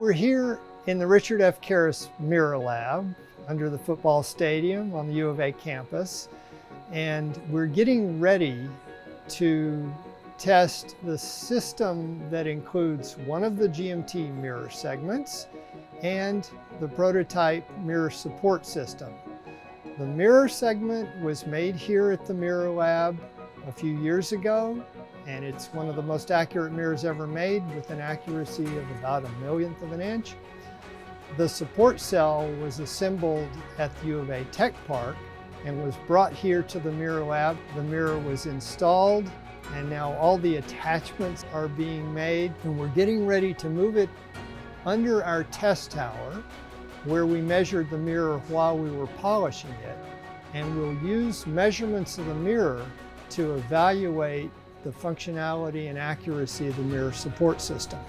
We're here in the Richard F. Caris Mirror Lab under the football stadium on the U of A campus, and we're getting ready to test the system that includes one of the GMT mirror segments and the prototype mirror support system. The mirror segment was made here at the Mirror Lab a few years ago, and it's one of the most accurate mirrors ever made with an accuracy of about 1/1,000,000th of an inch. The support cell was assembled at the U of A Tech Park and was brought here to the Mirror Lab. The mirror was installed, and now all the attachments are being made, and we're getting ready to move it under our test tower where we measured the mirror while we were polishing it, and we'll use measurements of the mirror to evaluate the functionality and accuracy of the mirror support system.